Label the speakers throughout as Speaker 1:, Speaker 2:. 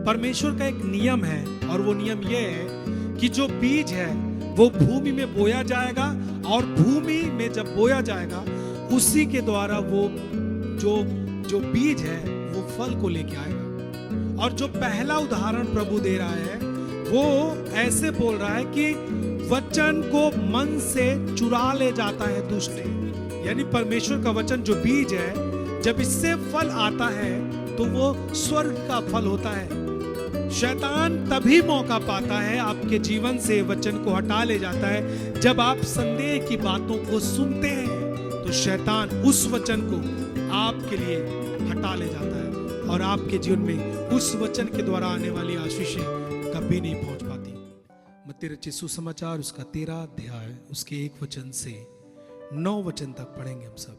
Speaker 1: परमेश्वर का एक नियम है, और वो नियम यह है कि जो बीज है वो भूमि में बोया जाएगा, और भूमि में जब बोया जाएगा उसी के द्वारा वो जो बीज है वो फल को लेके आएगा। और जो पहला उदाहरण प्रभु दे रहा है वो ऐसे बोल रहा है कि वचन को मन से चुरा ले जाता है दुष्ट। यानी परमेश्वर का वचन जो बीज है, जब इससे फल आता है तो वो स्वर्ग का फल होता है। शैतान तभी मौका पाता है आपके जीवन से वचन को हटा ले जाता है जब आप संदेह की बातों को सुनते हैं, तो शैतान उस वचन को आपके लिए हटा ले जाता है और आपके जीवन में उस वचन के द्वारा आने वाली आशीषें कभी नहीं पहुंच पाती। मत्ती रचित सुसमाचार उसका 13 अध्याय उसके 1 वचन से 9 वचन तक पढ़ेंगे हम सब।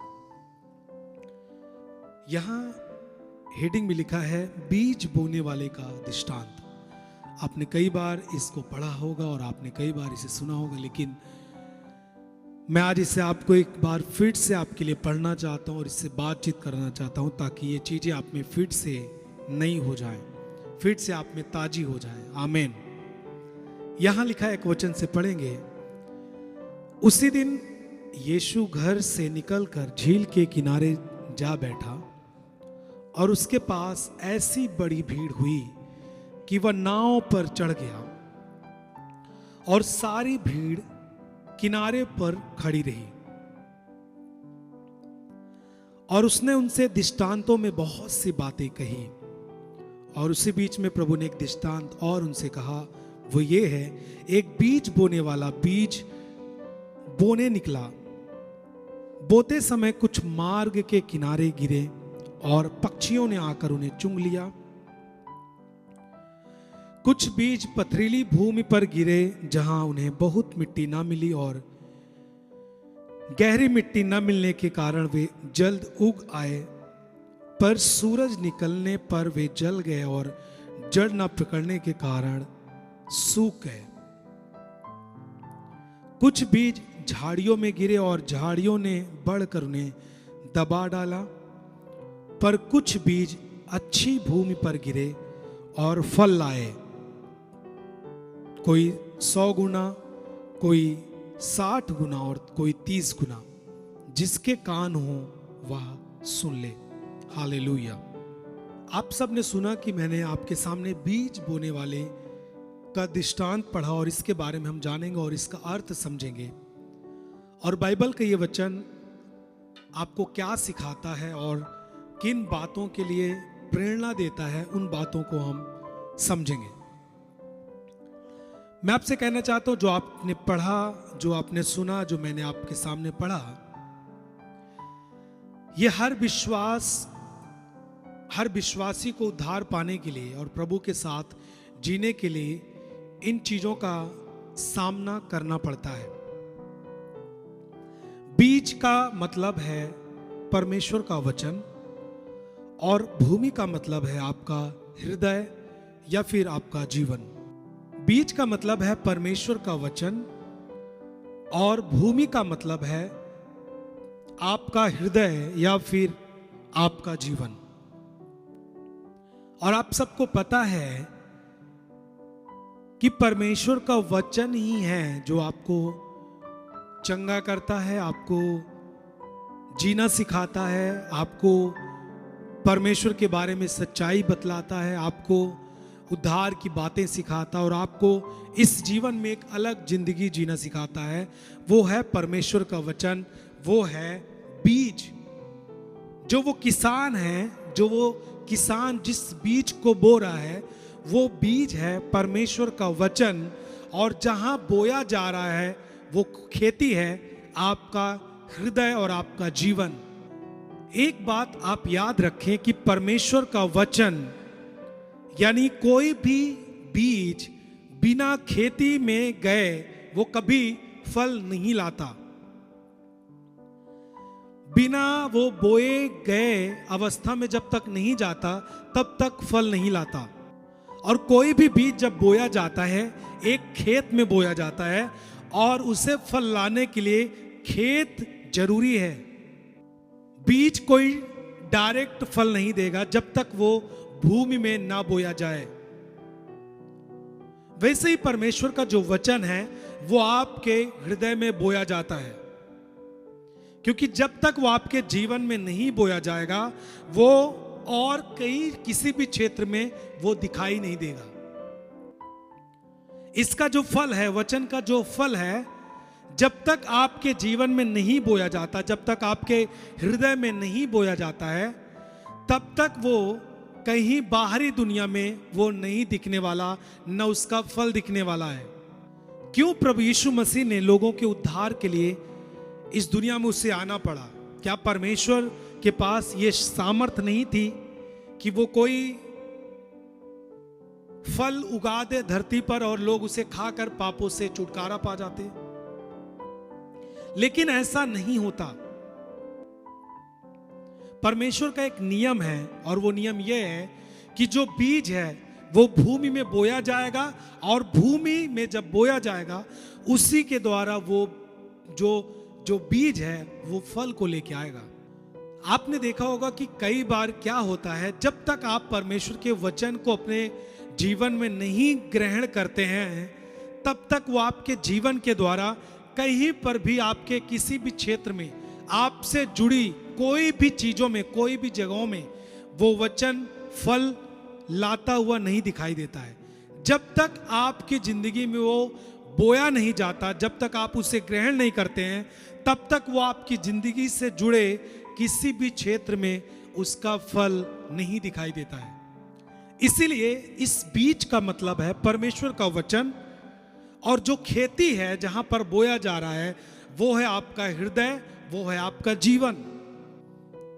Speaker 1: यहां हेडिंग में लिखा है बीज बोने वाले का दृष्टांत। आपने कई बार इसको पढ़ा होगा और आपने कई बार इसे सुना होगा, लेकिन मैं आज इसे आपको एक बार फिर से आपके लिए पढ़ना चाहता हूं और इससे बातचीत करना चाहता हूं ताकि ये चीजें आप में फिर से नई हो जाएं, फिर से आप में ताजी हो जाएं। आमीन। यहां लिखा एक वचन से पढ़ेंगे। उसी दिन यीशु घर से निकलकर झील के किनारे जा बैठा और उसके पास ऐसी बड़ी भीड़ हुई कि वह नाव पर चढ़ गया और सारी भीड़ किनारे पर खड़ी रही। और उसने उनसे दृष्टांतों में बहुत सी बातें कही। और उसी बीच में प्रभु ने एक दृष्टांत और उनसे कहा, वो ये है, एक बीज बोने वाला बीज बोने निकला। बोते समय कुछ मार्ग के किनारे गिरे और पक्षियों ने आकर उन्हें चुंग लिया। कुछ बीज पथरीली भूमि पर गिरे जहां उन्हें बहुत मिट्टी ना मिली, और गहरी मिट्टी न मिलने के कारण वे जल्द उग आए, पर सूरज निकलने पर वे जल गए और जड़ न पकड़ने के कारण सूख गए। कुछ बीज झाड़ियों में गिरे और झाड़ियों ने बढ़कर उन्हें दबा डाला, पर कुछ बीज अच्छी भूमि पर गिरे और फल लाए, कोई 100 गुना, कोई 60 गुना और कोई 30 गुना। जिसके कान हो वह सुन ले। हालेलुया। आप सब ने सुना कि मैंने आपके सामने बीज बोने वाले का दृष्टांत पढ़ा और इसके बारे में हम जानेंगे और इसका अर्थ समझेंगे, और बाइबल का ये वचन आपको क्या सिखाता है और किन बातों के लिए प्रेरणा देता है, उन बातों को हम समझेंगे। मैं आपसे कहना चाहता हूं, जो आपने पढ़ा, जो आपने सुना, जो मैंने आपके सामने पढ़ा, यह हर विश्वासी को उद्धार पाने के लिए और प्रभु के साथ जीने के लिए इन चीजों का सामना करना पड़ता है। बीज का मतलब है परमेश्वर का वचन, और भूमि का मतलब है आपका हृदय या फिर आपका जीवन। बीज का मतलब है परमेश्वर का वचन, और भूमि का मतलब है आपका हृदय या फिर आपका जीवन। और आप सबको पता है कि परमेश्वर का वचन ही है जो आपको चंगा करता है, आपको जीना सिखाता है, आपको परमेश्वर के बारे में सच्चाई बतलाता है, आपको उद्धार की बातें सिखाता है और आपको इस जीवन में एक अलग जिंदगी जीना सिखाता है। वो है परमेश्वर का वचन, वो है बीज। जो वो किसान है, जो वो किसान जिस बीज को बो रहा है, वो बीज है परमेश्वर का वचन, और जहां बोया जा रहा है वो खेती है आपका हृदय और आपका जीवन। एक बात आप याद रखें कि परमेश्वर का वचन यानी कोई भी बीज बिना खेती में गए वो कभी फल नहीं लाता। बिना वो बोए गए अवस्था में जब तक नहीं जाता तब तक फल नहीं लाता। और कोई भी बीज जब बोया जाता है, एक खेत में बोया जाता है, और उसे फल लाने के लिए खेत जरूरी है। बीज कोई डायरेक्ट फल नहीं देगा जब तक वो भूमि में ना बोया जाए। वैसे ही परमेश्वर का जो वचन है वो आपके हृदय में बोया जाता है, क्योंकि जब तक वो आपके जीवन में नहीं बोया जाएगा वो और कहीं किसी भी क्षेत्र में वो दिखाई नहीं देगा। इसका जो फल है, वचन का जो फल है, जब तक आपके जीवन में नहीं बोया जाता, जब तक आपके हृदय में नहीं बोया जाता है, तब तक वो कहीं बाहरी दुनिया में वो नहीं दिखने वाला, न उसका फल दिखने वाला है। क्यों प्रभु यीशु मसीह ने लोगों के उद्धार के लिए इस दुनिया में उसे आना पड़ा? क्या परमेश्वर के पास ये सामर्थ नहीं थी कि वो कोई फल उगा दे धरती पर और लोग उसे खाकर पापों से छुटकारा पा जाते? लेकिन ऐसा नहीं होता। परमेश्वर का एक नियम है और वो नियम यह है कि जो बीज है वो भूमि में बोया जाएगा, और भूमि में जब बोया जाएगा उसी के द्वारा वो जो बीज है वो फल को लेके आएगा। आपने देखा होगा कि कई बार क्या होता है, जब तक आप परमेश्वर के वचन को अपने जीवन में नहीं ग्रहण करते हैं, तब तक वो आपके जीवन के द्वारा कहीं पर भी आपके किसी भी क्षेत्र में आपसे जुड़ी कोई भी चीजों में, कोई भी जगहों में वो वचन फल लाता हुआ नहीं दिखाई देता है। जब तक आपकी जिंदगी में वो बोया नहीं जाता, जब तक आप उसे ग्रहण नहीं करते हैं, तब तक वो आपकी जिंदगी से जुड़े किसी भी क्षेत्र में उसका फल नहीं दिखाई देता है। इसीलिए इस बीज का मतलब है परमेश्वर का वचन, और जो खेती है जहां पर बोया जा रहा है वो है आपका हृदय, वो है आपका जीवन।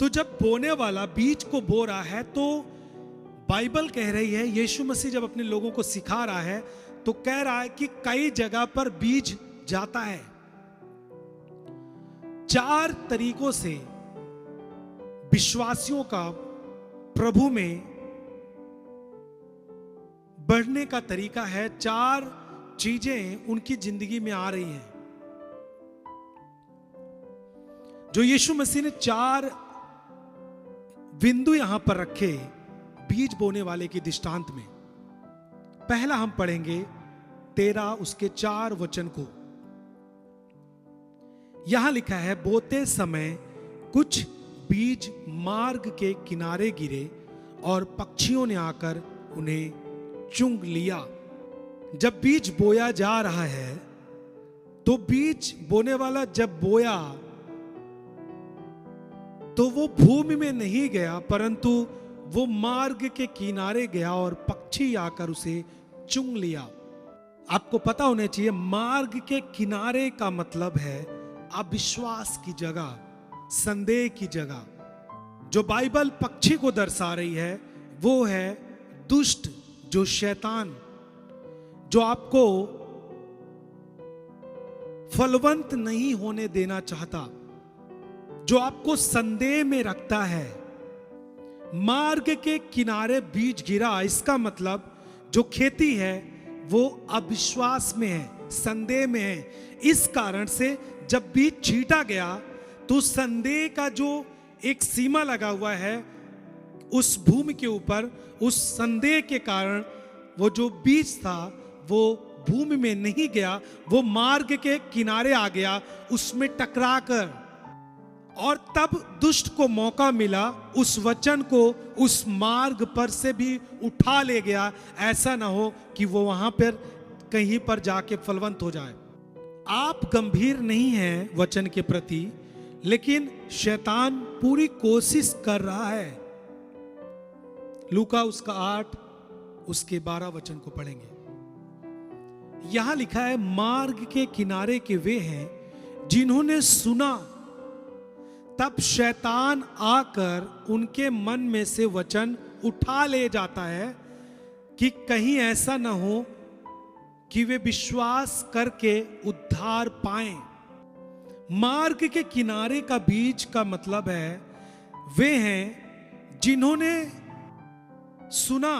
Speaker 1: तो जब बोने वाला बीज को बो रहा है तो बाइबल कह रही है, यीशु मसीह जब अपने लोगों को सिखा रहा है तो कह रहा है कि कई जगह पर बीज जाता है। 4 तरीकों से विश्वासियों का प्रभु में बढ़ने का तरीका है। 4 चीजें उनकी जिंदगी में आ रही हैं जो यीशु मसीह ने 4 बिंदु यहां पर रखे बीज बोने वाले की दृष्टांत में। पहला हम पढ़ेंगे 13 उसके 4 वचन को। यहां लिखा है, बोते समय कुछ बीज मार्ग के किनारे गिरे और पक्षियों ने आकर उन्हें चुंग लिया। जब बीज बोया जा रहा है तो बीज बोने वाला जब बोया तो वो भूमि में नहीं गया, परंतु वो मार्ग के किनारे गया और पक्षी आकर उसे चुंग लिया। आपको पता होना चाहिए, मार्ग के किनारे का मतलब है अविश्वास की जगह, संदेह की जगह। जो बाइबल पक्षी को दर्शा रही है वो है दुष्ट, जो शैतान, जो आपको फलवंत नहीं होने देना चाहता, जो आपको संदेह में रखता है। मार्ग के किनारे बीज गिरा, इसका मतलब जो खेती है वो अविश्वास में है, संदेह में है। इस कारण से जब बीज छींटा गया तो संदेह का जो एक सीमा लगा हुआ है उस भूमि के ऊपर, उस संदेह के कारण वो जो बीज था वो भूमि में नहीं गया, वो मार्ग के किनारे आ गया, उसमें टकराकर, और तब दुष्ट को मौका मिला उस वचन को उस मार्ग पर से भी उठा ले गया। ऐसा ना हो कि वो वहां पर कहीं पर जाके फलवंत हो जाए। आप गंभीर नहीं हैं वचन के प्रति, लेकिन शैतान पूरी कोशिश कर रहा है। लूका उसका 8 उसके 12 वचन को पढ़ेंगे। यहां लिखा है, मार्ग के किनारे के वे हैं जिन्होंने सुना, तब शैतान आकर उनके मन में से वचन उठा ले जाता है कि कहीं ऐसा ना हो कि वे विश्वास करके उद्धार पाएं। मार्ग के किनारे का बीज का मतलब है वे हैं जिन्होंने सुना,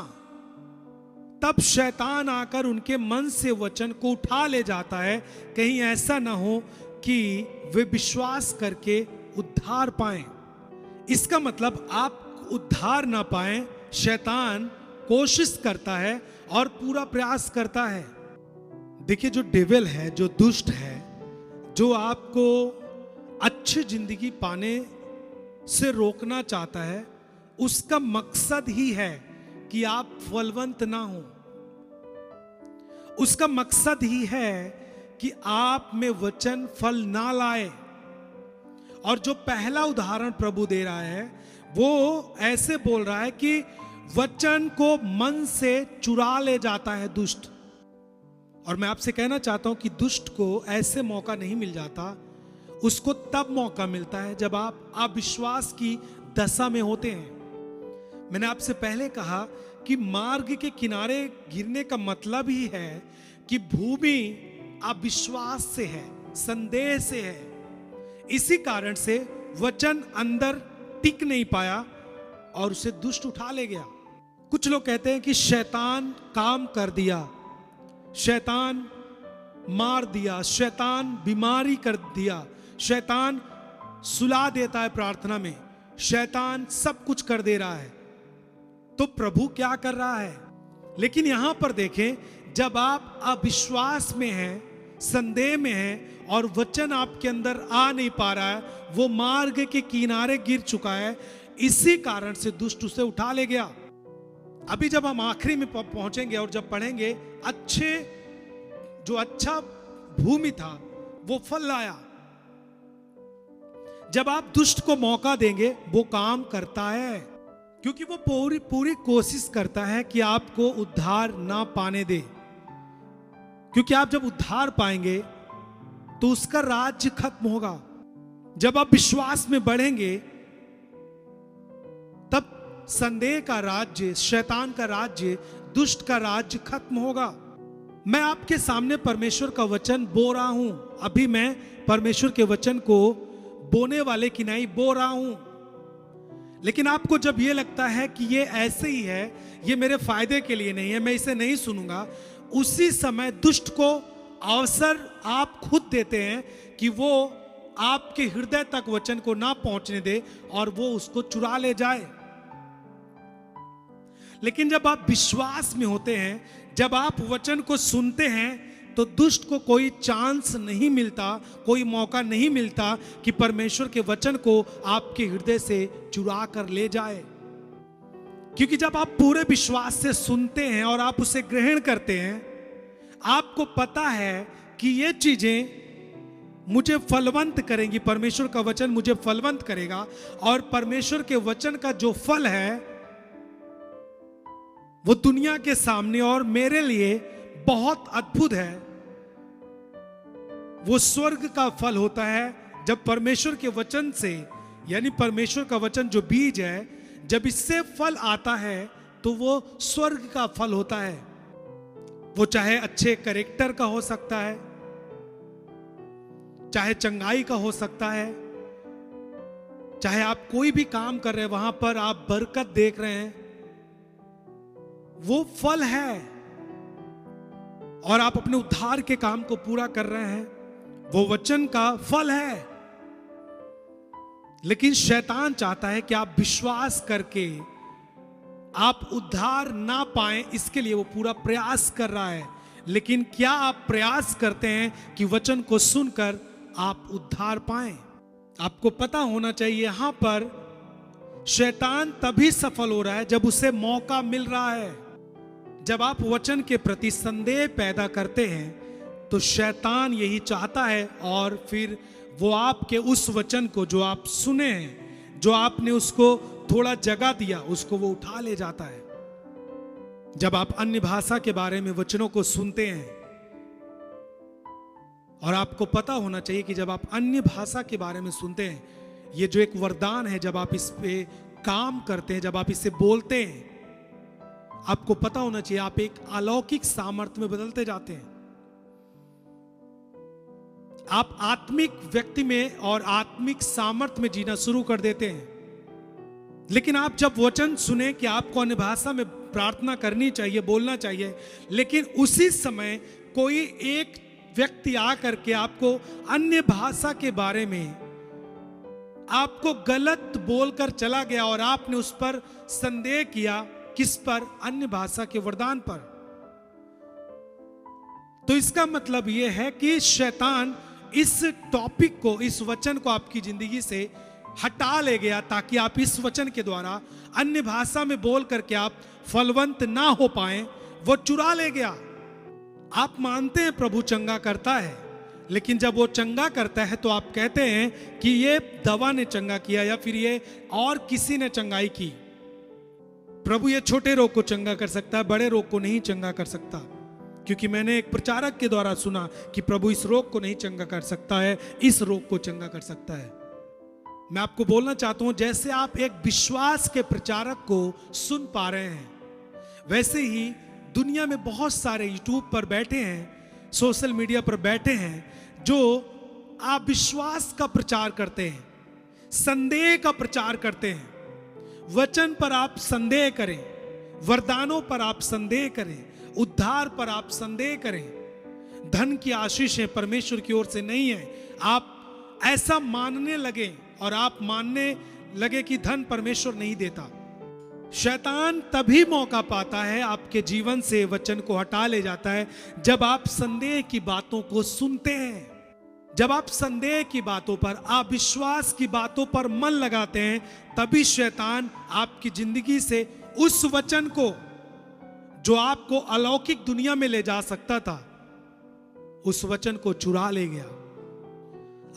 Speaker 1: तब शैतान आकर उनके मन से वचन को उठा ले जाता है, कहीं ऐसा ना हो कि वे विश्वास करके उद्धार पाएं। इसका मतलब आप उद्धार ना पाएं, शैतान कोशिश करता है और पूरा प्रयास करता है। देखिए, जो डेविल है, जो दुष्ट है, जो आपको अच्छी जिंदगी पाने से रोकना चाहता है, उसका मकसद ही है कि आप फलवंत ना हो। उसका मकसद ही है कि आप में वचन फल ना लाए। और जो पहला उदाहरण प्रभु दे रहा है वो ऐसे बोल रहा है कि वचन को मन से चुरा ले जाता है दुष्ट। और मैं आपसे कहना चाहता हूं कि दुष्ट को ऐसे मौका नहीं मिल जाता, उसको तब मौका मिलता है जब आप अविश्वास की दशा में होते हैं। मैंने आपसे पहले कहा कि मार्ग के किनारे गिरने का मतलब ही है कि भूमि अविश्वास से है, संदेह से है। इसी कारण से वचन अंदर टिक नहीं पाया और उसे दुष्ट उठा ले गया। कुछ लोग कहते हैं कि शैतान काम कर दिया, शैतान मार दिया, शैतान बीमारी कर दिया, शैतान सुला देता है प्रार्थना में, शैतान सब कुछ कर दे रहा है। तो प्रभु क्या कर रहा है? लेकिन यहां पर देखें, जब आप अविश्वास में हैं, संदेह में हैं और वचन आपके अंदर आ नहीं पा रहा है, वो मार्ग के किनारे गिर चुका है, इसी कारण से दुष्ट उसे उठा ले गया। अभी जब हम आखिरी में पहुंचेंगे और जब पढ़ेंगे, जो अच्छा भूमि था वो फल लाया। जब आप दुष्ट को मौका देंगे वो काम करता है, क्योंकि वो पूरी कोशिश करता है कि आपको उद्धार ना पाने दे। क्योंकि आप जब उद्धार पाएंगे तो उसका राज्य खत्म होगा। जब आप विश्वास में बढ़ेंगे तब संदेह का राज्य, शैतान का राज्य, दुष्ट का राज्य खत्म होगा। मैं आपके सामने परमेश्वर का वचन बो रहा हूं। अभी मैं परमेश्वर के वचन को बोने वाले की नहीं बो रहा हूं। लेकिन आपको जब यह लगता है कि ये ऐसे ही है, ये मेरे फायदे के लिए नहीं है, मैं इसे नहीं सुनूंगा, उसी समय दुष्ट को अवसर आप खुद देते हैं कि वो आपके हृदय तक वचन को ना पहुंचने दे और वो उसको चुरा ले जाए। लेकिन जब आप विश्वास में होते हैं, जब आप वचन को सुनते हैं, तो दुष्ट को कोई चांस नहीं मिलता, कोई मौका नहीं मिलता कि परमेश्वर के वचन को आपके हृदय से चुरा कर ले जाए। क्योंकि जब आप पूरे विश्वास से सुनते हैं और आप उसे ग्रहण करते हैं, आपको पता है कि ये चीजें मुझे फलवंत करेंगी, परमेश्वर का वचन मुझे फलवंत करेगा। और परमेश्वर के वचन का जो फल है वो दुनिया के सामने और मेरे लिए बहुत अद्भुत है। वो स्वर्ग का फल होता है। जब परमेश्वर के वचन से, यानी परमेश्वर का वचन जो बीज है, जब इससे फल आता है तो वो स्वर्ग का फल होता है। वो चाहे अच्छे कैरेक्टर का हो सकता है, चाहे चंगाई का हो सकता है, चाहे आप कोई भी काम कर रहे हैं वहां पर आप बरकत देख रहे हैं, वो फल है। और आप अपने उद्धार के काम को पूरा कर रहे हैं, वो वचन का फल है। लेकिन शैतान चाहता है कि आप विश्वास करके आप उद्धार ना पाएं, इसके लिए वो पूरा प्रयास कर रहा है। लेकिन क्या आप प्रयास करते हैं कि वचन को सुनकर आप उद्धार पाएं? आपको पता होना चाहिए, यहां पर शैतान तभी सफल हो रहा है जब उसे मौका मिल रहा है। जब आप वचन के प्रति संदेह पैदा करते हैं तो शैतान यही चाहता है, और फिर वो आपके उस वचन को जो आप सुने हैं, जो आपने उसको थोड़ा जगह दिया, उसको वो उठा ले जाता है। जब आप अन्य भाषा के बारे में वचनों को सुनते हैं, और आपको पता होना चाहिए कि जब आप अन्य भाषा के बारे में सुनते हैं, ये जो एक वरदान है, जब आप इस पे काम करते हैं, जब आप इसे बोलते हैं, आपको पता होना चाहिए आप एक अलौकिक सामर्थ्य में बदलते जाते हैं। आप आत्मिक व्यक्ति में और आत्मिक सामर्थ्य में जीना शुरू कर देते हैं। लेकिन आप जब वचन सुने कि आपको अन्य भाषा में प्रार्थना करनी चाहिए, बोलना चाहिए, लेकिन उसी समय कोई एक व्यक्ति आकर के आपको अन्य भाषा के बारे में आपको गलत बोलकर चला गया और आपने उस पर संदेह किया, किस पर? अन्य भाषा के वरदान पर। तो इसका मतलब यह है कि शैतान इस टॉपिक को, इस वचन को आपकी जिंदगी से हटा ले गया, ताकि आप इस वचन के द्वारा अन्य भाषा में बोल करके आप फलवंत ना हो पाए, वो चुरा ले गया। आप मानते हैं प्रभु चंगा करता है, लेकिन जब वो चंगा करता है तो आप कहते हैं कि ये दवा ने चंगा किया या फिर ये और किसी ने चंगाई की। प्रभु ये छोटे रोग को चंगा कर सकता है, बड़े रोग को नहीं चंगा कर सकता। क्योंकि मैंने एक प्रचारक के द्वारा सुना कि प्रभु इस रोग को नहीं चंगा कर सकता है, इस रोग को चंगा कर सकता है। मैं आपको बोलना चाहता हूं, जैसे आप एक विश्वास के प्रचारक को सुन पा रहे हैं, वैसे ही दुनिया में बहुत सारे यूट्यूब पर बैठे हैं, सोशल मीडिया पर बैठे हैं, जो आप विश्वास का प्रचार करते हैं, संदेह का प्रचार करते हैं। वचन पर आप संदेह करें, वरदानों पर आप संदेह करें, उद्धार पर आप संदेह करें। धन की आशीषें परमेश्वर की ओर से नहीं है, आप ऐसा मानने लगे और आप मानने लगे कि धन परमेश्वर नहीं देता। शैतान तभी मौका पाता है, आपके जीवन से वचन को हटा ले जाता है, जब आप संदेह की बातों को सुनते हैं, जब आप संदेह की बातों पर, आप विश्वास की बातों पर मन लगाते हैं, तभी शैतान आपकी जिंदगी से उस वचन को जो आपको अलौकिक दुनिया में ले जा सकता था, उस वचन को चुरा ले गया।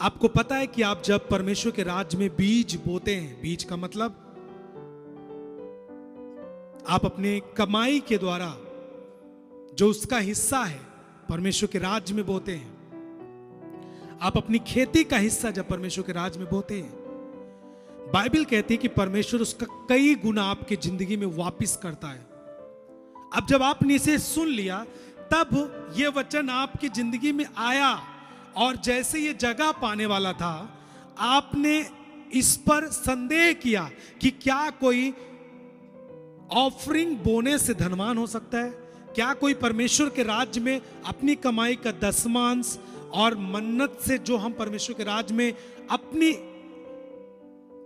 Speaker 1: आपको पता है कि आप जब परमेश्वर के राज्य में बीज बोते हैं, बीज का मतलब आप अपने कमाई के द्वारा जो उसका हिस्सा है परमेश्वर के राज्य में बोते हैं। आप अपनी खेती का हिस्सा जब परमेश्वर के राज्य में बोते हैं, बाइबल कहती है कि परमेश्वर उसका कई गुना आपकी जिंदगी में वापस करता है। अब जब आपने इसे सुन लिया, तब यह वचन आपकी जिंदगी में आया, और जैसे ये जगह पाने वाला था, आपने इस पर संदेह किया कि क्या कोई ऑफरिंग बोने से धनवान हो सकता है? क्या कोई परमेश्वर के राज्य में अपनी कमाई का दसमांश और मन्नत से, जो हम परमेश्वर के राज्य में अपनी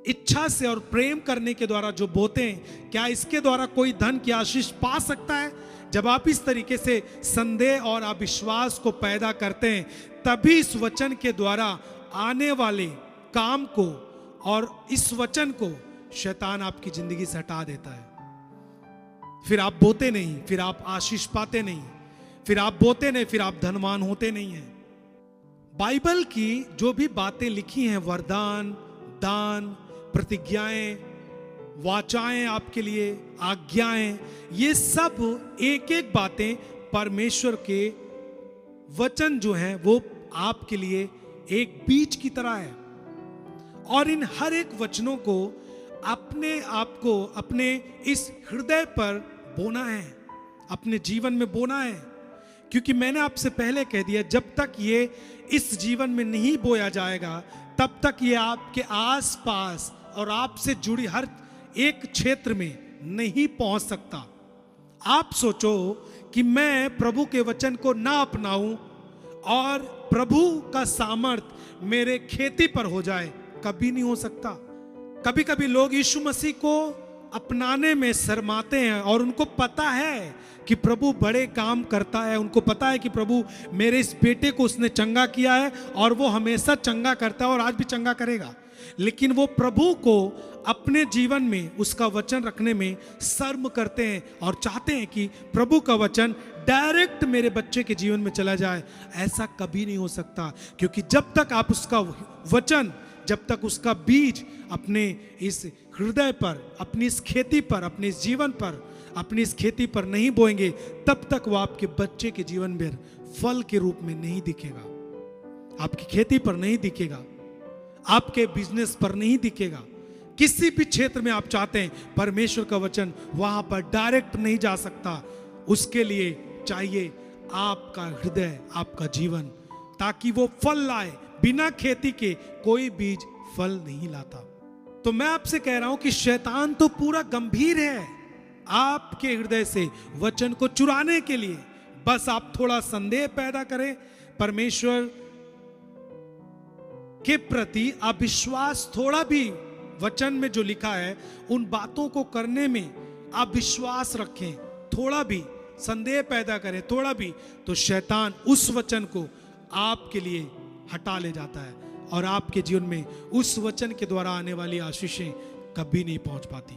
Speaker 1: इच्छा से और प्रेम करने के द्वारा जो बोते हैं, क्या इसके द्वारा कोई धन की आशीष पा सकता है? जब आप इस तरीके से संदेह और अविश्वास को पैदा करते हैं, तभी इस वचन के द्वारा आने वाले काम को और इस वचन को शैतान आपकी जिंदगी से हटा देता है। फिर आप बोते नहीं, फिर आप आशीष पाते नहीं, फिर आप बोते नहीं, फिर आप धनवान होते नहीं हैं। बाइबल की जो भी बातें लिखी हैं, वरदान, दान, प्रतिज्ञाएं, वाचाएं आपके लिए, आज्ञाएं, ये सब एक एक बातें परमेश्वर के वचन जो हैं वो आपके लिए एक बीज की तरह है। और इन हर एक वचनों को अपने आप को अपने इस हृदय पर बोना है, अपने जीवन में बोना है। क्योंकि मैंने आपसे पहले कह दिया, जब तक ये इस जीवन में नहीं बोया जाएगा, तब तक ये आपके आसपास और आपसे जुड़ी हर एक क्षेत्र में नहीं पहुंच सकता। आप सोचो कि मैं प्रभु के वचन को ना अपनाऊं और प्रभु का सामर्थ मेरे खेती पर हो जाए, कभी नहीं हो सकता। कभी कभी लोग यीशु मसीह को अपनाने में शर्माते हैं, और उनको पता है कि प्रभु बड़े काम करता है, उनको पता है कि प्रभु मेरे इस बेटे को उसने चंगा किया है और वो हमेशा चंगा करता है और आज भी चंगा करेगा। लेकिन वो प्रभु को अपने जीवन में उसका वचन रखने में शर्म करते हैं और चाहते हैं कि प्रभु का वचन डायरेक्ट मेरे बच्चे के जीवन में चला जाए। ऐसा कभी नहीं हो सकता, क्योंकि जब तक आप उसका वचन, जब तक उसका बीज अपने इस हृदय पर, अपनी इस खेती पर, अपने इस जीवन पर, अपनी इस खेती पर नहीं बोएंगे, तब तक वो आपके बच्चे के जीवन में फल के रूप में नहीं दिखेगा, आपकी खेती पर नहीं दिखेगा, आपके बिजनेस पर नहीं दिखेगा। किसी भी क्षेत्र में आप चाहते हैं, परमेश्वर का वचन वहां पर डायरेक्ट नहीं जा सकता। उसके लिए चाहिए आपका हृदय, आपका जीवन, ताकि वो फल लाए। बिना खेती के कोई बीज फल नहीं लाता। तो मैं आपसे कह रहा हूं कि शैतान तो पूरा गंभीर है आपके हृदय से वचन को चुराने के लिए। बस आप थोड़ा संदेह पैदा करें, परमेश्वर के प्रति अविश्वास, थोड़ा भी वचन में जो लिखा है उन बातों को करने में आप विश्वास रखें, थोड़ा भी संदेह पैदा करें थोड़ा भी, तो शैतान उस वचन को आपके लिए हटा ले जाता है और आपके जीवन में उस वचन के द्वारा आने वाली आशीषें कभी नहीं पहुंच पाती।